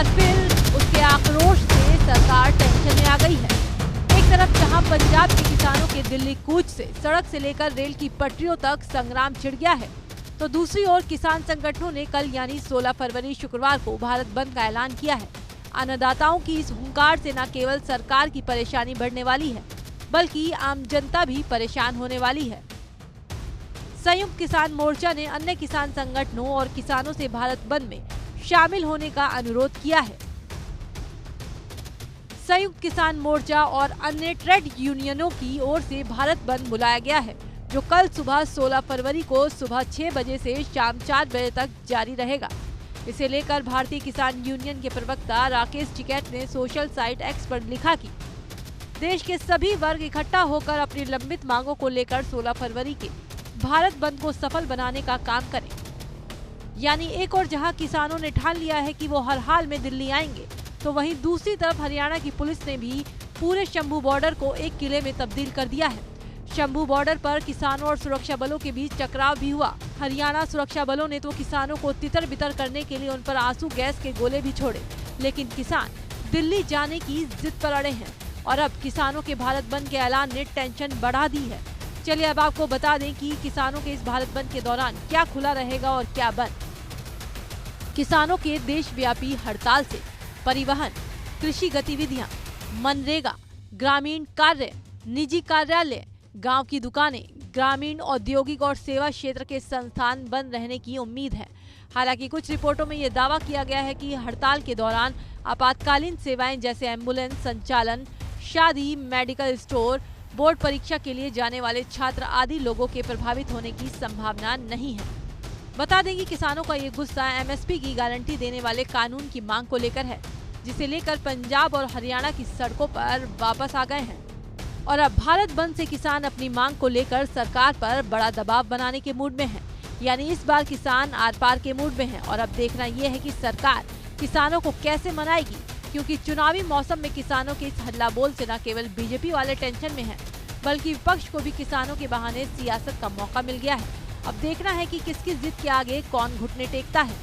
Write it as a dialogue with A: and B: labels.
A: बार फिर उसके आक्रोश से सरकार टेंशन में आ गई है। एक तरफ जहां पंजाब के किसानों के दिल्ली कूच से सड़क से लेकर रेल की पटरियों तक संग्राम छिड़ गया है, तो दूसरी ओर किसान संगठनों ने कल यानी 16 फरवरी शुक्रवार को भारत बंद का ऐलान किया है। अन्नदाताओं की इस हुंकार से न केवल सरकार की परेशानी बढ़ने वाली है, बल्कि आम जनता भी परेशान होने वाली है। संयुक्त किसान मोर्चा ने अन्य किसान संगठनों और किसानों से भारत बंद में शामिल होने का अनुरोध किया है। संयुक्त किसान मोर्चा और अन्य ट्रेड यूनियनों की ओर से भारत बंद बुलाया गया है, जो कल सुबह 16 फरवरी को सुबह 6 बजे से शाम 4 बजे तक जारी रहेगा। इसे लेकर भारतीय किसान यूनियन के प्रवक्ता राकेश टिकैत ने सोशल साइट एक्स पर लिखा कि देश के सभी वर्ग इकट्ठा होकर अपनी लंबित मांगों को लेकर 16 फरवरी के भारत बंद को सफल बनाने का काम करें। यानी एक और जहां किसानों ने ठान लिया है कि वो हर हाल में दिल्ली आएंगे, तो वहीं दूसरी तरफ हरियाणा की पुलिस ने भी पूरे शंभू बॉर्डर को एक किले में तब्दील कर दिया है। शंभू बॉर्डर पर किसानों और सुरक्षा बलों के बीच टकराव भी हुआ। हरियाणा सुरक्षा बलों ने तो किसानों को तितर बितर करने के लिए उन पर आंसू गैस के गोले भी छोड़े, लेकिन किसान दिल्ली जाने की जिद पर अड़े हैं और अब किसानों के भारत बंद के ऐलान ने टेंशन बढ़ा दी है। चलिए अब आपको बता दें कि किसानों के इस भारत बंद के दौरान क्या खुला रहेगा और क्या बंद। किसानों के देशव्यापी हड़ताल से परिवहन, कृषि गतिविधियां, मनरेगा, ग्रामीण कार्य, निजी कार्यालय, गांव की दुकानें, ग्रामीण औद्योगिक और सेवा क्षेत्र के संस्थान बंद रहने की उम्मीद है। हालांकि कुछ रिपोर्टों में ये दावा किया गया है कि हड़ताल के दौरान आपातकालीन सेवाएं जैसे एम्बुलेंस संचालन, शादी, मेडिकल स्टोर, बोर्ड परीक्षा के लिए जाने वाले छात्र आदि लोगों के प्रभावित होने की संभावना नहीं है। बता दें कि किसानों का ये गुस्सा एमएसपी की गारंटी देने वाले कानून की मांग को लेकर है, जिसे लेकर पंजाब और हरियाणा की सड़कों पर वापस आ गए हैं। और अब भारत बंद से किसान अपनी मांग को लेकर सरकार पर बड़ा दबाव बनाने के मूड में है। यानी इस बार किसान आर पार के मूड में है और अब देखना यह है कि सरकार किसानों को कैसे मनाएगी, क्योंकि चुनावी मौसम में किसानों के इस हल्ला बोल से न केवल बीजेपी वाले टेंशन में हैं, बल्कि विपक्ष को भी किसानों के बहाने सियासत का मौका मिल गया है। अब देखना है कि किसकी जिद के आगे कौन घुटने टेकता है।